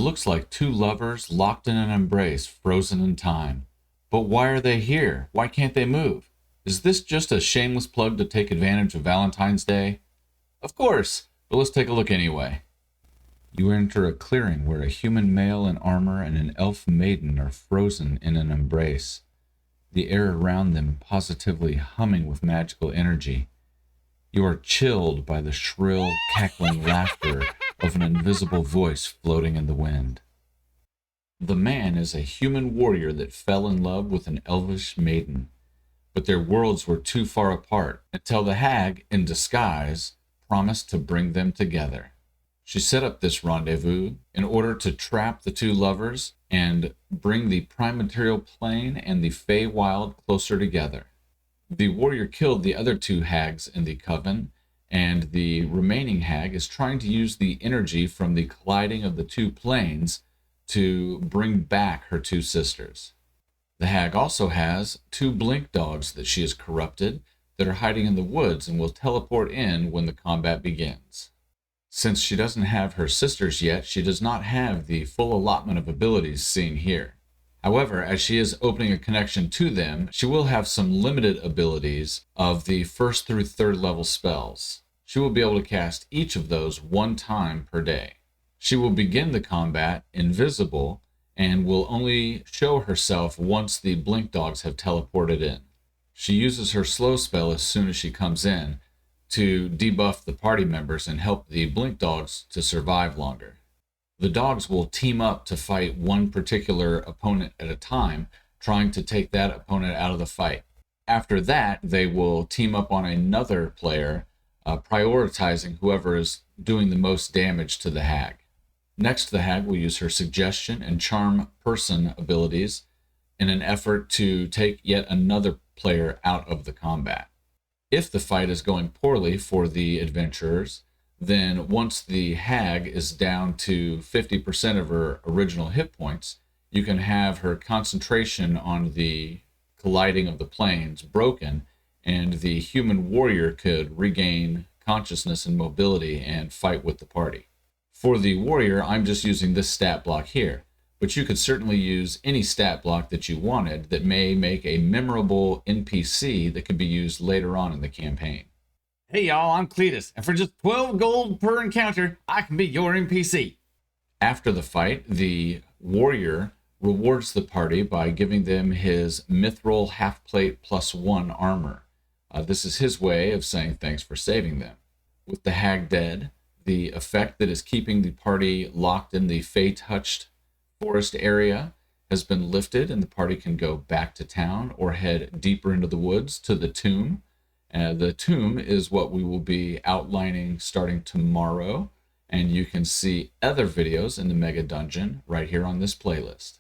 looks like two lovers locked in an embrace, frozen in time. But why are they here? Why can't they move? Is this just a shameless plug to take advantage of Valentine's Day? Of course, but let's take a look anyway. You enter a clearing where a human male in armor and an elf maiden are frozen in an embrace, the air around them positively humming with magical energy. You are chilled by the shrill, cackling laughter of an invisible voice floating in the wind. The man is a human warrior that fell in love with an elvish maiden, but their worlds were too far apart until the hag, in disguise, promised to bring them together. She set up this rendezvous in order to trap the two lovers and bring the prime material plane and the Feywild closer together. The warrior killed the other two hags in the coven, and the remaining hag is trying to use the energy from the colliding of the two planes to bring back her two sisters. The hag also has two blink dogs that she has corrupted that are hiding in the woods and will teleport in when the combat begins. Since she doesn't have her sisters yet, she does not have the full allotment of abilities seen here. However, as she is opening a connection to them, she will have some limited abilities of the first through third level spells. She will be able to cast each of those one time per day. She will begin the combat invisible and will only show herself once the blink dogs have teleported in. She uses her slow spell as soon as she comes in to debuff the party members and help the blink dogs to survive longer. The dogs will team up to fight one particular opponent at a time, trying to take that opponent out of the fight. After that, they will team up on another player, prioritizing whoever is doing the most damage to the hag. Next, the hag will use her suggestion and charm person abilities in an effort to take yet another player out of the combat. If the fight is going poorly for the adventurers, then once the hag is down to 50% of her original hit points, you can have her concentration on the colliding of the planes broken, and the human warrior could regain consciousness and mobility and fight with the party. For the warrior, I'm just using this stat block here, but you could certainly use any stat block that you wanted that may make a memorable NPC that could be used later on in the campaign. Hey y'all, I'm Cletus, and for just 12 gold per encounter, I can be your NPC. After the fight, the warrior rewards the party by giving them his mithril half-plate +1 armor. This is his way of saying thanks for saving them. With the hag dead, the effect that is keeping the party locked in the Fey-touched forest area has been lifted, and the party can go back to town or head deeper into the woods to the tomb. The tomb is what we will be outlining starting tomorrow, and you can see other videos in the Mega Dungeon right here on this playlist.